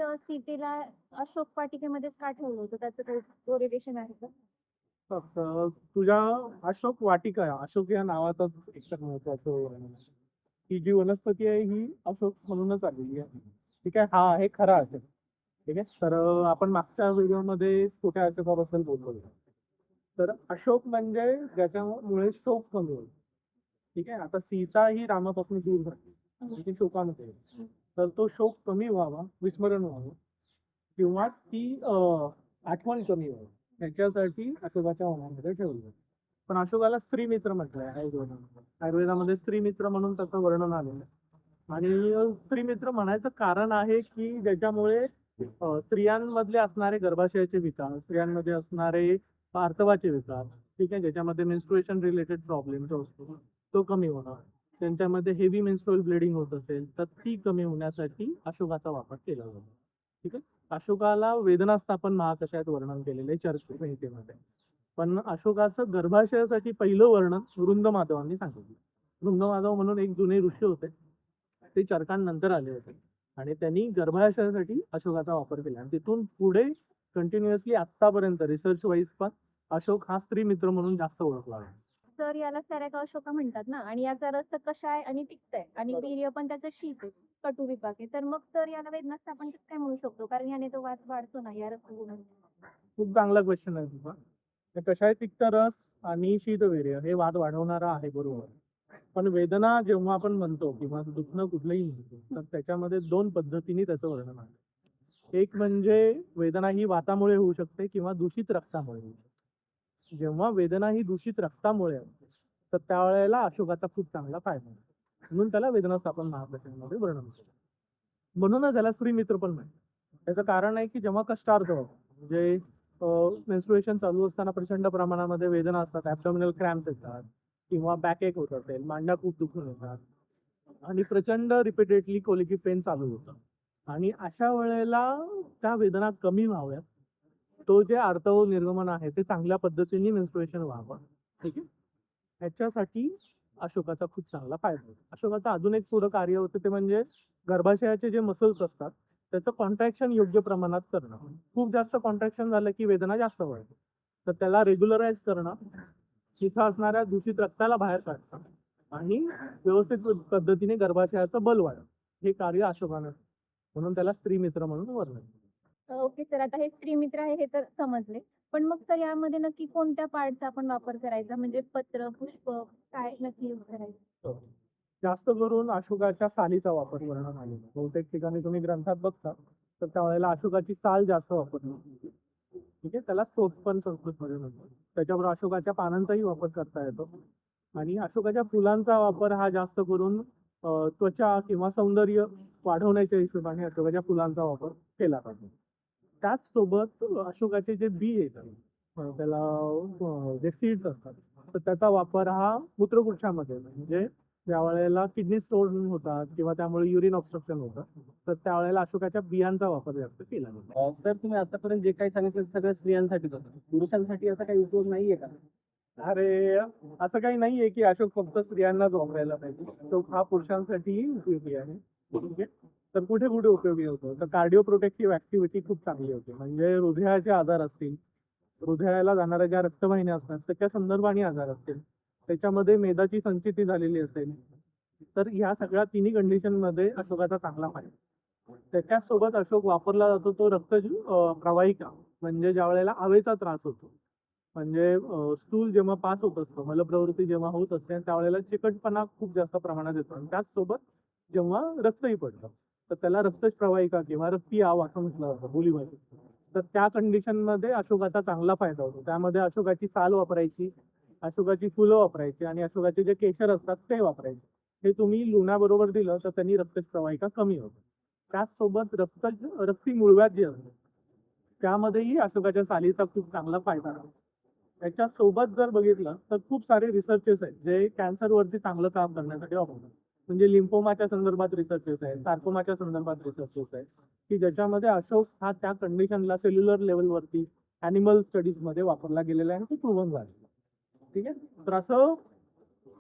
सीतेला अशोक वाटिकेमध्येच का ठेवलं होतं? त्याचं काही कोरिलेशन आहे का? फक्त तुझ्या अशोक वाटिका आहे. अशोक या नावाचाच एक तर महत्वाचं वर्णन आहे. ही जी वनस्पती आहे ही अशोक म्हणूनच आलेली आहे. ठीक आहे, हा आहे खरा अशोक. ठीक आहे, तर आपण मागच्या व्हिडिओमध्ये छोट्या अशोकाबद्दल बोललो. तर अशोक म्हणजे ज्याच्यामुळे शोक कमी होईल. ठीक आहे, आता सीता ही रामापासून दूर झाली आणि ती शोकामध्ये आहे. तर तो शोक कमी व्हावा, विस्मरण व्हावं किंवा ती आठवण कमी व्हावी याच्यासाठी अशोकाच्या वनामध्ये ठेवलं. पण अशोकाला स्त्री मित्र म्हटलंय आयुर्वेदामध्ये स्त्री मित्र म्हणून त्याचं वर्णन आलेलं आहे. आणि स्त्री मित्र म्हणायचं कारण आहे की ज्याच्यामुळे स्त्रियांमधले असणारे गर्भाशयाचे विकार, स्त्रियांमध्ये असणारे आर्तवाचे विकार, ठीक आहे, ज्याच्यामध्ये मेन्स्ट्रुएशन रिलेटेड प्रॉब्लेम जो असतो तो कमी होणार, त्यांच्यामध्ये हेवी मेन्स्ट्रुअल ब्लिडिंग होत असेल तर ती कमी होण्यासाठी अशोकाचा वापर केला जातो. ठीक आहे, अशोकाला वेदनास्थापन महाकशात वर्णन केलेलं आहे चरकसंहितेमध्ये. पण अशोकाचं गर्भाशयासाठी पहिलं वर्णन वृंद माधवांनी सांगितलं. वृंद माधव म्हणून एक जुने ऋषी होते, ते चरकांनंतर आले होते आणि त्यांनी गर्भाशयासाठी अशोकाचा वापर केला आणि तिथून पुढे कंटिन्युअसली आतापर्यंत रिसर्च वाईज पण अशोक हा स्त्री मित्र म्हणून जास्त ओळखला आहे. तर याला सॅरेका अशोका म्हणतात ना, आणि याचा रस तर कषाय आणि तिक्त आहे आणि वीर्य पण त्याचं शीत आहे, कटू विपाक आहे. तर मग तर याला वेदनास्थापन कसं काय म्हणू शकतो? कारण याने तो वाद वाढतो ना या रसगुणाने. खूप चांगला क्वेश्चन आहे तुझा. तर कषाय तिक्त रस आणि शीतवीर्य हे वाद वाढवणारा आहे, बरोबर. पण वेदना जेव्हा आपण म्हणतो किंवा दुखणं कुठलंही म्हणतो तर त्याच्यामध्ये दोन पद्धतीने त्याचं वर्णन आहे. एक म्हणजे वेदना ही वातामुळे होऊ शकते किंवा दूषित रक्तामुळे होऊ शकते. जेव्हा वेदना ही दूषित रक्तामुळे असते तर त्यावेळेला अशोकाचा खूप चांगला फायदा होतो, म्हणून त्याला वेदनास्थापन महाप्रसादामध्ये वर्णन केलं. म्हणूनच त्याला स्त्री मित्र पण म्हणतात. त्याचं कारण आहे की जेव्हा कष्टार्थ होतो, म्हणजे मेन्स्ट्रुएशन चालू असताना प्रचंड प्रमाणामध्ये वेदना असतात, ॲब्डॉमिनल क्रॅम्प येतात किंवा बॅक एक होत असेल, मांड्या खूप दुखून येतात आणि प्रचंड रिपीटेडली कोलिकी पेन चालू होतं आणि अशा वेळेला त्या वेदना कमी व्हाव्यात, तो जे आर्तव निर्गमन आहे ते चांगल्या पद्धतीने मेन्स्ट्रुएशन व्हावं, ठीक आहे, ह्याच्यासाठी अशोकाचा खूप चांगला फायदा होतो. अशोकाचं अजून एक पुढं कार्य होतं ते म्हणजे गर्भाशयाचे जे मसल्स असतात त्याचं कॉन्ट्रॅक्शन योग्य प्रमाणात करणं. खूप जास्त कॉन्ट्रॅक्शन झालं की वेदना जास्त वाढते, तर त्याला रेग्युलराइज करणं, तिथं असणाऱ्या दूषित रक्ताला बाहेर काढणं आणि व्यवस्थित पद्धतीने गर्भाशयाचं बल वाढवणं हे कार्य अशोकानं, म्हणून त्याला स्त्री मित्र म्हणून वर्णन. ओके सर, आता हे स्त्री मित्र आहे हे तर समजले. पण मग तर यामध्ये नक्की कोणत्या पार्टचा आपण वापर करायचा? म्हणजे पत्र, पुष्प, काय नक्की यूज करायचं? जास्त करून अशोकाच्या सालीचा वापर वर्णन आलेला आहे. बहुतेक ठिकाणी तुम्ही ग्रंथात बघता तर त्यावेळेला अशोकाची साल जास्त वापरली होती. ठीक आहे, त्याला स्तोत्र पण संस्कृतमध्ये म्हणतात. त्याच्याबरोबर अशोकाच्या पानांचाही वापर करता येतो आणि अशोकाच्या फुलांचा वापर हा जास्त करून त्वचा किंवा सौंदर्य वाढवण्याच्या हिशोबाने अशोकाच्या फुलांचा वापर केला जातो. त्याचसोबत अशोकाचे जे बी येतात, त्याला जे सीड्स असतात, तर त्याचा वापर हा मूत्रपुरुषामध्ये, म्हणजे ज्यावेळेला किडनी स्टोन होतात किंवा त्यामुळे युरिन ऑब्स्ट्रक्शन होतं तर त्यावेळेला अशोकाच्या बियांचा वापर जास्त केला जातो. सर, तुम्ही आतापर्यंत जे काही सांगितलं ते सगळं स्त्रियांसाठीच होतं. पुरुषांसाठी असा काही उपयोग नाहीये का? अरे, असं काही नाहीये की अशोक फक्त स्त्रियांनाच वापरायला पाहिजे. तो हा पुरुषांसाठीही उपयोगी आहे. ठीक आहे, तर कुठे कुठे उपयोगी होतो तर कार्डिओ प्रोटेक्टिव्ह ऍक्टिव्हिटी खूप चांगली होते. म्हणजे हृदयाचे आजार असतील, हृदयाला जाणाऱ्या ज्या रक्तवाहिन्या असतात त्याच्या संदर्भाने आजार असतील, त्याच्यामध्ये मेदाची संचिती झालेली असेल, तर ह्या सगळ्या तिन्ही कंडिशन मध्ये अशोकाचा चांगला फायदा. त्याच्यासोबत अशोक वापरला जातो तो रक्त प्रवाहिका, म्हणजे ज्या वेळेला हवेचा त्रास होतो, म्हणजे स्टूल जेव्हा पास होत असतं, मलप्रवृत्ती जेव्हा होत असते त्यावेळेला चिकटपणा खूप जास्त प्रमाणात येतो आणि त्याचसोबत जेव्हा रक्तही पडतं तर त्याला रक्त प्रवाहिका किंवा रक्ती आव असं म्हटलं जातं बोलीमध्ये. तर त्या कंडिशन मध्ये अशोकाचा चांगला फायदा होतो. त्यामध्ये अशोकाची साल वापरायची, अशोकाची फुलं वापरायची आणि अशोकाचे जे केशर असतात ते वापरायचे. हे तुम्ही लुण्याबरोबर दिलं तर त्यांनी रक्तप्रवाहिका कमी होते. त्याचसोबत रक्ती मुळव्याध जे असते त्यामध्येही अशोकाच्या सालीचा खूप चांगला फायदा आहे. त्याच्यासोबत जर बघितलं तर खूप सारे रिसर्चेस आहेत जे कॅन्सरवरती चांगलं काम करण्यासाठी वापरतात. म्हणजे लिम्फोमाच्या संदर्भात रिसर्चेस आहेत, सार्कोमाच्या संदर्भात रिसर्चेस आहेत की ज्याच्यामध्ये अशोक हा त्या कंडिशनला सेल्युलर लेवलवरती ॲनिमल स्टडीजमध्ये वापरला गेलेला आहे आणि ते प्रूव्हन झालेलं आहे. ठीक आहे, तर असं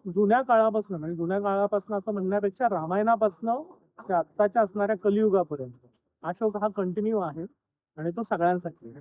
जुन्या काळापासून, म्हणजे जुन्या काळापासून असं म्हणण्यापेक्षा रामायणापासून ते आत्ताच्या असणाऱ्या कलियुगापर्यंत अशोक हा कंटिन्यू आहे आणि तो सगळ्यांसाठी आहे.